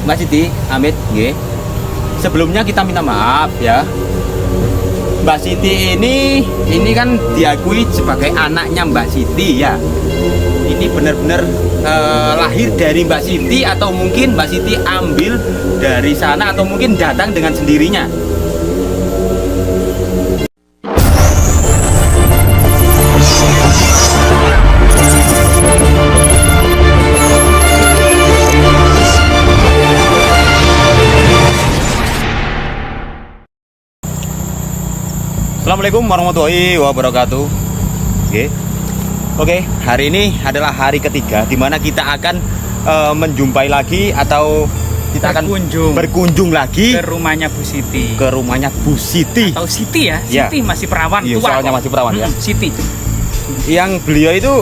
Mbak Siti, Amit, nggih. Sebelumnya kita minta maaf ya. Mbak Siti ini kan diakui sebagai anaknya Mbak Siti ya. Ini benar-benar lahir dari Mbak Siti atau mungkin Mbak Siti ambil dari sana atau mungkin datang dengan sendirinya. Assalamualaikum warahmatullahi wabarakatuh. Oke, hari ini adalah hari ketiga di mana kita akan menjumpai lagi atau kita akan berkunjung lagi ke rumahnya Bu Siti. Ke rumahnya Bu Siti. Atau Siti ya? Siti masih perawan iya, tua. Soalnya masih perawan ya. Siti. Yang beliau itu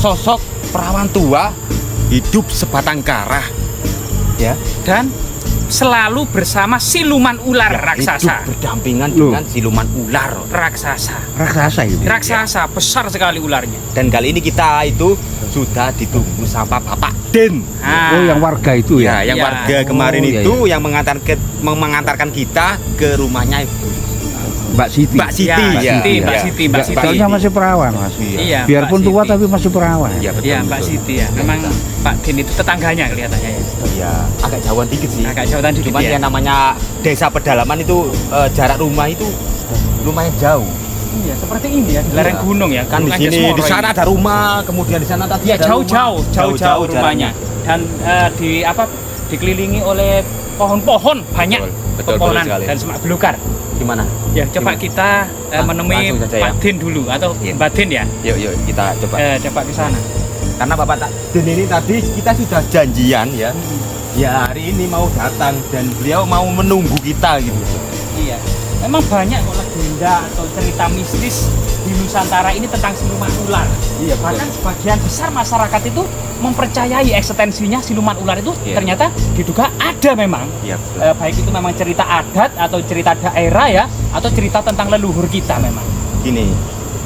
sosok perawan tua, hidup sebatang kara. Ya. Dan selalu bersama siluman ular raksasa. Hidup berdampingan dengan siluman ular raksasa. Raksasa itu. Raksasa besar sekali ularnya. Dan kali ini kita itu sudah ditunggu sama Bapak Den. Oh, yang warga itu ya? Ya, yang warga kemarin itu yang mengantarkan kita ke rumahnya Mbak Siti. Mbak Siti, Mbak Siti. Soalnya masih perawan Mas. Iya. Biarpun tua tapi masih perawan. Iya, betul. Iya, Mbak Siti ya. Memang Pak Den itu tetangganya kelihatannya ya. Iya, agak jauhan dikit sih. Agak jauhan dikit. Cuman ya. yang namanya desa pedalaman itu jarak rumah itu lumayan jauh. Iya, seperti ini ya, di lereng gunung ya. Kan di sini, di sana ada rumah, kemudian di sana tadi ya, ada jauh rumahnya. Dan dikelilingi oleh pohon-pohon banyak, pepohonan dan semak belukar. Gimana? Ya, coba kita menemui Pak Den dulu atau Mbak Den ya. Yuk kita coba. Coba ke sana. Karena Bapak Den ini tadi kita sudah janjian ya. Ya hari ini mau datang dan beliau mau menunggu kita gitu. Iya. Memang banyak kok legenda atau cerita mistis di Nusantara ini tentang siluman ular. Iya, betul. Bahkan sebagian besar masyarakat itu mempercayai eksistensinya siluman ular itu ternyata diduga ada memang. Iya, baik itu memang cerita adat atau cerita daerah ya, atau cerita tentang leluhur kita memang. Gini,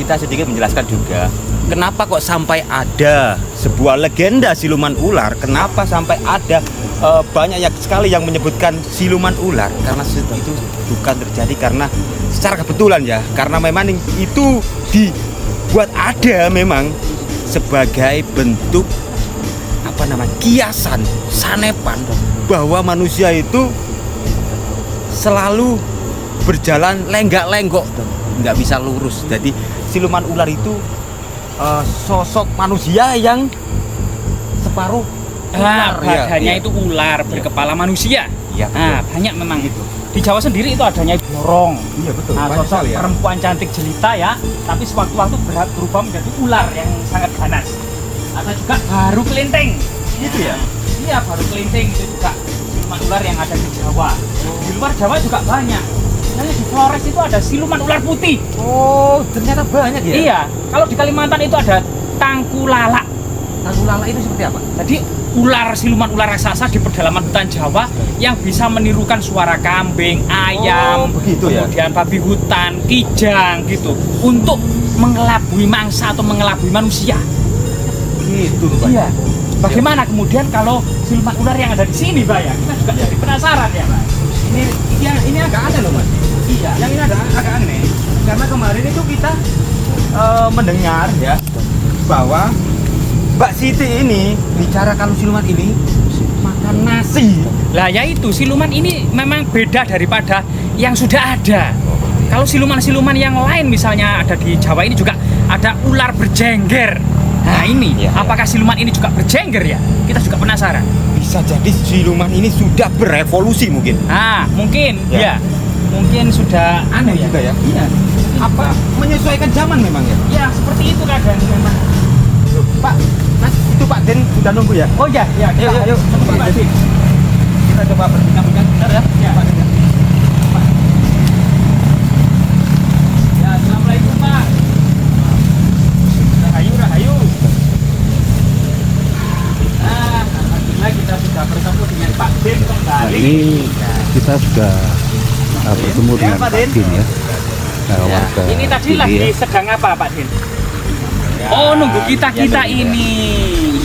kita sedikit menjelaskan juga kenapa kok sampai ada sebuah legenda siluman ular, kenapa sampai ada banyak sekali yang menyebutkan siluman ular, karena itu bukan terjadi karena secara kebetulan ya, karena memang itu dibuat ada memang sebagai bentuk kiasan, sanepan bahwa manusia itu selalu berjalan lenggak-lenggok, nggak bisa lurus. Jadi siluman ular itu sosok manusia yang separuh badannya itu ular berkepala manusia. Iya, banyak memang itu. Di Jawa sendiri itu adanya borong. Iya, betul. Sosok perempuan cantik jelita ya, tapi sewaktu-waktu berubah menjadi ular yang sangat ganas. Atau juga baru kelinteng. Itu ya? Iya, baru kelinteng itu juga siluman ular yang ada di Jawa. Di luar Jawa juga banyak. Misalnya di Flores itu ada siluman ular putih. Oh, ternyata banyak ya? Iya, kalau di Kalimantan itu ada tangkulala. Tangkulala itu seperti apa? Jadi siluman ular raksasa di pedalaman hutan Jawa yang bisa menirukan suara kambing, ayam, kemudian babi hutan, kijang gitu untuk mengelabui mangsa atau mengelabui manusia. Gitu, Pak. Iya. Bagaimana kemudian kalau siluman ular yang ada di sini, Pak ya? Kita juga jadi penasaran ya, Pak. Ini agak aneh loh, Mas. Iya. Yang ini agak aneh karena kemarin itu kita mendengar ya bahwa Mbak Siti ini bicara kalau siluman ini makan nasi. Lah ya itu, siluman ini memang beda daripada yang sudah ada. Kalau siluman-siluman yang lain misalnya ada di Jawa ini juga ada ular berjengger. Nah ini, apakah siluman ini juga berjengger ya? Kita juga penasaran. Bisa jadi siluman ini sudah berevolusi mungkin. Mungkin ya. Mungkin sudah aneh juga ya. Iya. Apa menyesuaikan zaman memang ya? Ya, seperti itu kadang memang. Pak, Mas, itu Pak Den sudah nunggu ya? Oh ya, Yuk. Pak Den. Kita coba berbincang-bincang sebentar ya. Ya, Pak Den. Ya, assalamualaikum Pak. Rahayu. Alhamdulillah kita sudah bertemu dengan Pak Den kembali. Ini kita sudah bertemu dengan Pak Den ya. Warga ini tadi lagi sedang apa Pak Den? Nunggu kita ini.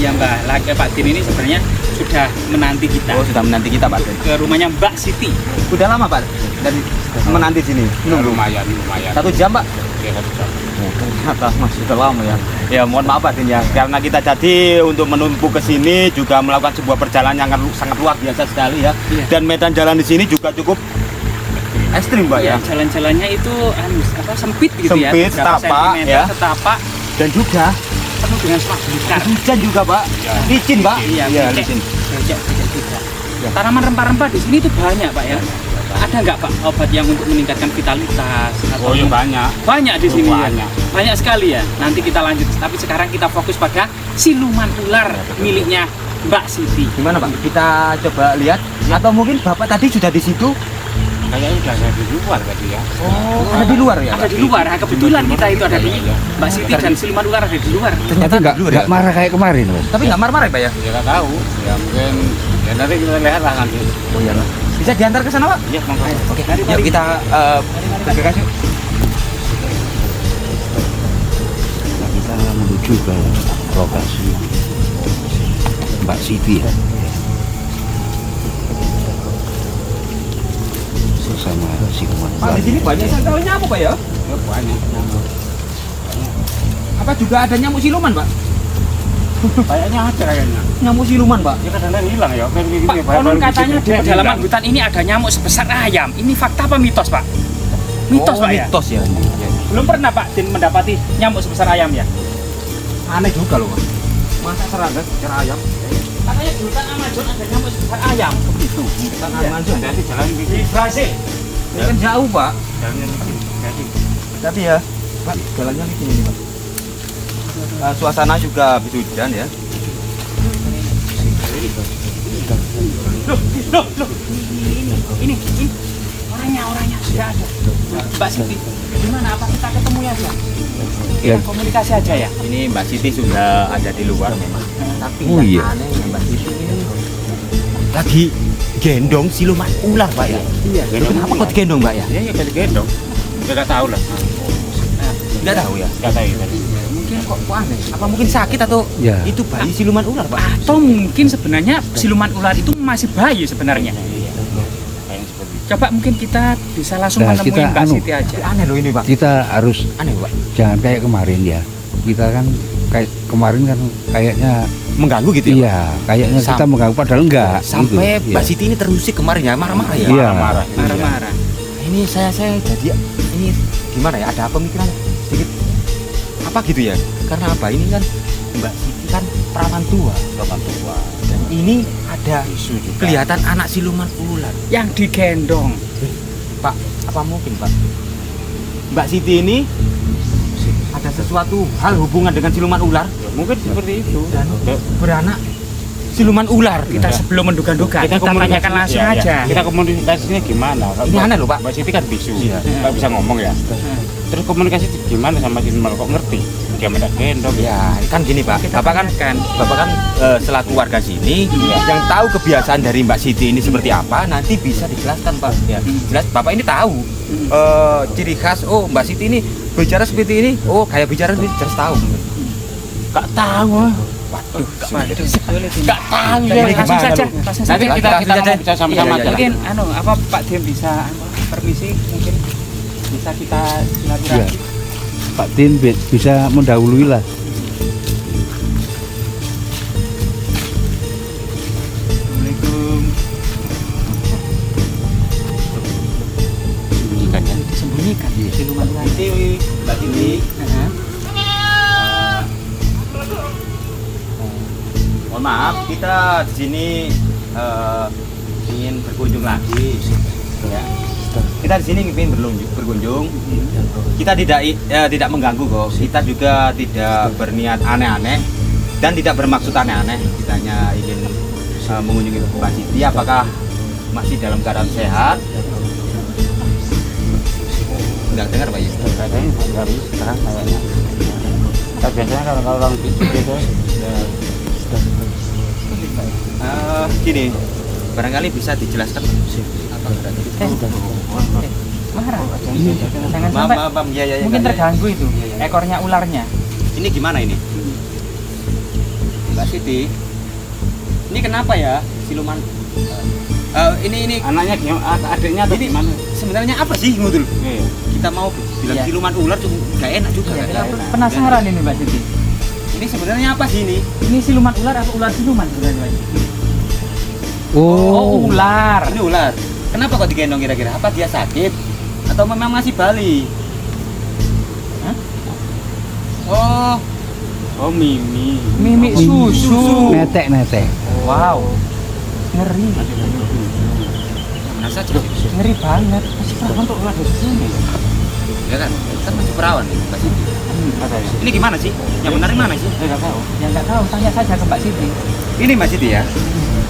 Iya Mbak, Pak Den ini sebenarnya sudah menanti kita. Oh, sudah menanti kita, Pak. Ke rumahnya Mbak Siti. Udah lama, Pak, dari menanti sini? Lumayan. 1 jam, Pak? Ya, 1 jam. Ternyata masih lama ya. Ya mohon maaf Pak Din ya, karena kita jadi untuk menumpuk ke sini juga melakukan sebuah perjalanan yang sangat luar biasa sekali ya. Iya. Dan medan jalan di sini juga cukup ekstrim Pak ya. Jalan-jalannya itu sempit gitu ya. Sempit, Beberapa setapak, sentimeter, ya. setapak, Dan juga penuh dengan semak belukar. hujan juga Pak. Ya. Licin Pak. Iya, licin. becek juga. Ya. Tanaman rempah-rempah di sini itu banyak Pak ya. Ada nggak Pak obat yang untuk meningkatkan vitalitas? Oh iya banyak. Banyak di sini ya. Banyak. Banyak sekali ya. Nanti kita lanjut. Tapi sekarang kita fokus pada siluman ular miliknya Mbak Siti. Gimana Pak? Kita coba lihat atau mungkin Bapak tadi sudah di situ? Kayaknya udah ada di luar tadi ya. Oh, ada di luar ya? Ada di luar. Nah, kebetulan kita itu ada di Mbak Siti dan siluman ular ada di luar. Ternyata Tapi nggak marah kayak kemarin Mas. Tapi nggak marah-marah ya Pak ya? Ya nggak tahu. Ya mungkin ya nanti kita lihat lah nanti. Oh iya Pak. Bisa diantar ke sana Pak? Iya, monggo. Oke, yuk kita bergegas yuk. Nah, kita menuju ke lokasi Mbak Siti ya. Bersama siluman Pak, di sini banyak sekali nyamuk Pak ya? Ya banyak. Apa juga ada nyamuk siluman Pak? Kayaknya ada kayaknya. Nyamuk siluman Pak? Ya kadang-kadang hilang ya. Kayak gini, Pak, baru konon dikit katanya di dia pedalaman hilang. hutan ini ada nyamuk sebesar ayam. Ini fakta apa mitos Pak? Mitos Oh, Pak ya? mitos ya. Belum pernah Pak Din mendapati nyamuk sebesar ayam ya? Aneh juga loh Pak. Masa serangga secara ayam? Katanya di hutan Amazon ada nyamuk sebesar ayam. Begitu. Kita Amazon. Hati-hati jalan Di dikit. Brasil. Ini kan jauh Pak. Jalannya dikit. Hati. Tapi ya, Pak, jalannya licin ini Pak. Suasana juga habis hujan ya. Loh. Ini orangnya sudah ada. Mbak Siti, gimana? Apa kita ketemu ya? Ya. Kita komunikasi aja ya. Ini Mbak Siti sudah ada di luar memang. Tapi Oh, yang iya. anehnya Mbak Siti ini lagi gendong siluman ular Pak ya. Iya. Kenapa kok digendong Mbak ya? Ya gendong. Ya nggak tahu lah. Nggak tahu ya. Nggak tahu tadi. Mungkin kok aneh. Apa mungkin sakit atau Ya. itu bayi siluman ular Pak? Atau mungkin sebenarnya siluman ular itu masih bayi sebenarnya. Iya. Kayaknya seperti itu. Coba mungkin kita bisa langsung Nah, menemui kita Mbak anu. Siti aja. Aneh loh ini Pak. Kita harus Aneh Pak. jangan kayak kemarin ya. Kita kan kayak kemarin kan kayaknya Mengganggu gitu ya? iya, kayaknya kita Sam- mengganggu padahal enggak. Sampai gitu. Mbak Iya. Siti ini terusik kemarin ya, marah-marah ya? Iya. Marah-marah. Marah-marah. Ini saya jadi ini gimana ya, ada pemikiran sedikit apa gitu ya, karena apa, ini kan Mbak Siti kan perawan tua dan ini ada Isu juga. kelihatan anak siluman ular. Yang digendong. Pak, apa mungkin Pak Mbak Siti ini ada sesuatu hal hubungan dengan siluman ular Ya, mungkin seperti itu. dan Ya, beranak siluman ular? Kita sebelum menduga-duga, kita komunikasi- tanyakan langsung ya, ya. aja. Kita komunikasinya gimana? Ini aneh loh, Pak. Mbak Siti kan bisu, Iya. nggak bisa ngomong ya. Terus komunikasi gimana sama siluman, kok ngerti? Dia minta gendong ya. Ya kan gini Pak, Kita Bapak kan tanyakan. selaku warga sini Iya. yang tahu kebiasaan dari Mbak Siti ini seperti apa, nanti bisa dijelaskan Pak. Ya, jelas Bapak ini tahu ciri khas. Oh, Mbak Siti ini bicara seperti ini. Oh, kayak bicara seperti ini, harus tahu. Gak tahu. Waduh, Sulit ini. Gak tahu Ini ya. Langsung gimana, saja, Bu? langsung Nanti saja. kita ngomong bisa sama-sama Iya, iya, aja. iya. Mungkin apa Pak Dim bisa permisi, mungkin bisa kita silaturahmi. Iya. Pak Din bisa mendahului lah. Assalamualaikum. Sembunyikan ya. Disembunyikan siluman ular. Mbak Siti. Mohon maaf, kita di sini ingin berkunjung lagi. Ya. Kita di sini ingin berkunjung. Kita tidak mengganggu kok. Kita juga tidak berniat aneh-aneh dan tidak bermaksud aneh-aneh. Kita hanya ingin mengunjungi Mbak Siti. Apakah masih dalam keadaan sehat? Enggak dengar Pak ya? Katanya nggak bisa sekarang kayaknya. Tapi biasanya kalau orang bisu gitu ya, Gini, barangkali bisa dijelaskan apa berarti? Marah. Jangan Maaf, sampai maaf, ya, ya, ya, mungkin ya, ya. terganggu itu ekornya ularnya. Ini gimana ini? Mbak Siti, Ini kenapa ya siluman? Ini Anaknya gimana? Adiknya atau Ini gimana? sebenarnya apa sih Ngudul? Iya. Kita mau bilang Iya. siluman ular tuh gak enak juga. Ya, kan? kita penasaran ini Mbak Siti. Ini sebenarnya apa sih ini? Ini siluman ular atau ular siluman sebenarnya Mbak Siti? Oh, Ular. Ini ular. Kenapa kok digendong kira-kira? Apa dia sakit? Atau memang masih Bali? Hah? Oh, Oh, Mimi. Mimi susu. netek. Wow. Ngeri. mana saja. Ngeri banget. Masih perawan kok ular di sini. Ya kan? Kan masih perawan nih, Mbak Siti. Ada ya? Ini gimana sih? Yang benar mana sih? Saya nggak tahu. Ya nggak tahu, tanya saja ke Mbak Siti. Ini Mbak Siti ya.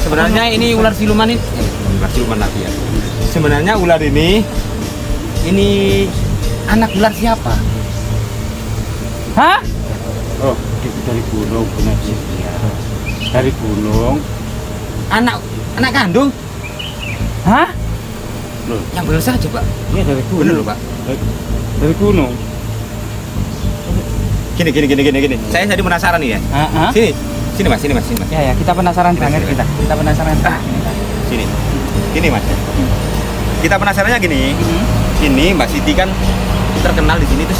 Sebenarnya ini ular siluman ini, ular siluman lagi ya. Sebenarnya ular ini anak ular siapa? Hah? Oh, dari gunung benar sih. Ya. Dari gunung. Anak kandung? Hah? Loh, Yang benar saja, Pak. iya dari gunung. Benar loh, Pak. Dari gunung. Gini. Saya jadi penasaran nih ya. Hah? Sini Mas. Ya, kita penasaran banget kita. Kita penasaran banget. Sini Mas. Kita penasarannya gini. Ini Mbak Siti kan terkenal di sini tuh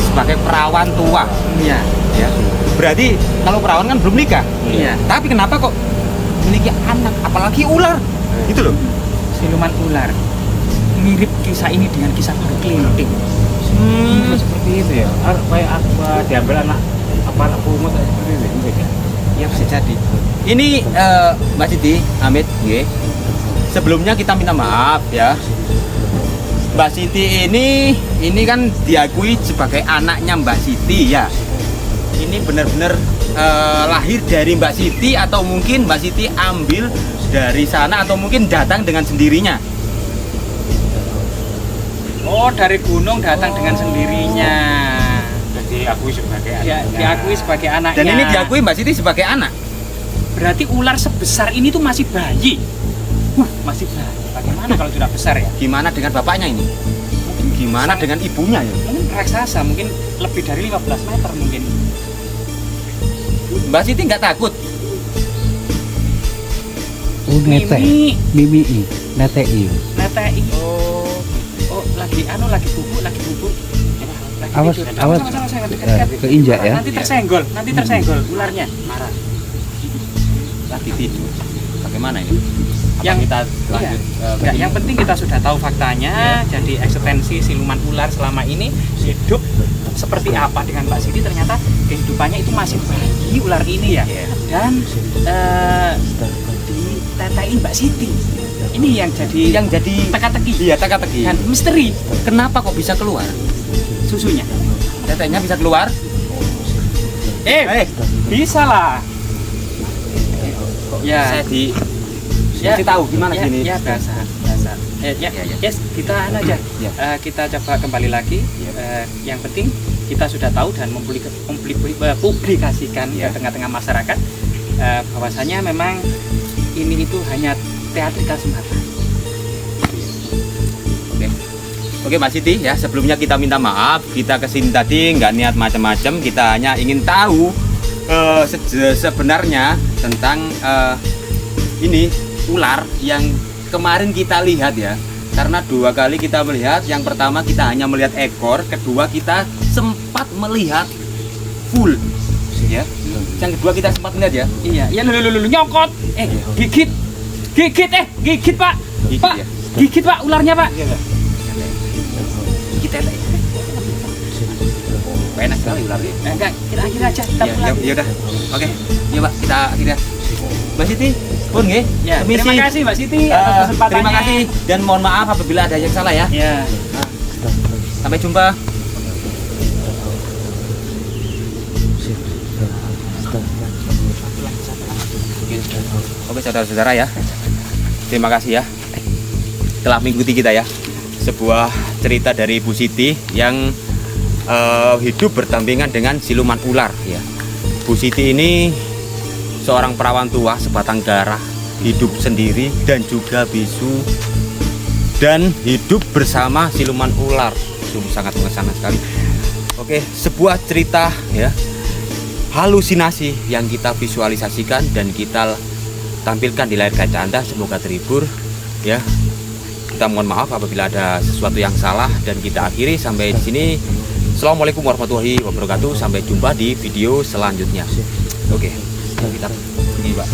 sebagai perawan tua. Iya. Ya. Berarti kalau perawan kan belum nikah. Iya. Tapi kenapa kok memiliki anak, apalagi ular? Gitu loh. Siluman ular. Mirip kisah ini dengan kisah berkelinting. Seperti itu ya. Kayak apa diambil anak pungut seperti itu mungkin ya. Ya bisa jadi. Ini Mbak Siti, Amit, nggih. Sebelumnya kita minta maaf ya. Mbak Siti ini kan diakui sebagai anaknya Mbak Siti ya. Ini benar-benar lahir dari Mbak Siti atau mungkin Mbak Siti ambil dari sana atau mungkin datang dengan sendirinya. Oh, dari gunung datang dengan sendirinya. Jadi diakui sebagai Ya, anaknya. diakui sebagai anaknya. Dan ini diakui Mbak Siti sebagai anak. Berarti ular sebesar ini tuh masih bayi. Wah, masih bayi. Bagaimana kalau sudah besar ya? Gimana dengan bapaknya ini? Gimana dengan ibunya ya? Mungkin raksasa, mungkin lebih dari 15 meter mungkin. Mbak Siti nggak takut? Oh, netek. Mimi, netei. Netei. Oh, lagi bubuk. Lagi Awas, tidur. awas. Sama-sama, dekat-dekat. Keinjak ya. Nanti tersenggol ularnya. Marah. Lagi tidur. Bagaimana ini? Apa Yang- kita lanjut? Enggak, yang penting kita sudah tahu faktanya. Jadi eksistensi siluman ular selama ini hidup seperti apa dengan Mbak Siti, ternyata kehidupannya itu masih bayi ular ini ya. Iya. Dan ditetain Mbak Siti. Ini yang jadi teka-teki Iya, teka-teki. dan misteri Kenapa kok bisa keluar? susunya. Tetenya bisa keluar? Bisa lah. Ya. Saya kasih tahu gimana ya, sini. Ya, biasa. Ya. Yes, kita aja. Ya. Kita coba kembali lagi. Yang penting kita sudah tahu dan publikasikan Ya. ke tengah-tengah masyarakat bahwasanya memang ini itu hanya teatrikal semata. Oke Mbak Siti ya, sebelumnya kita minta maaf, kita kesini tadi nggak niat macam-macam, kita hanya ingin tahu sebenarnya tentang ini ular yang kemarin kita lihat ya. Karena 2 kali kita melihat, yang pertama kita hanya melihat ekor, kedua kita sempat melihat full ya. Yang kedua kita sempat melihat ya. Iya, ya lu nyokot. Gigit Pak. Gigit, Pak, ya. gigit Pak ularnya Pak. Kita enak sekali ularnya. Enggak, kita akhir aja kita Ya, pulang. ya udah. Oke. Ya, Pak, kita akhirnya. Mbak Siti, pun nggih. Ya, Permisi. terima kasih Mbak Siti atas kesempatannya. Terima kasih dan mohon maaf apabila ada yang salah ya. Ya. Sampai jumpa. Oke saudara-saudara ya, terima kasih ya telah mengikuti kita ya. Sebuah cerita dari Bu Siti yang hidup berdampingan dengan siluman ular ya. Bu Siti ini seorang perawan tua sebatang kara, hidup sendiri dan juga bisu, dan hidup bersama siluman ular. Sungguh sangat mengesankan sekali. Oke, sebuah cerita ya, halusinasi yang kita visualisasikan dan kita tampilkan di layar kaca Anda. Semoga terhibur ya. Kita mohon maaf apabila ada sesuatu yang salah, dan kita akhiri sampai di sini. Assalamualaikum warahmatullahi wabarakatuh. Sampai jumpa di video selanjutnya. Oke, kita ini Pak.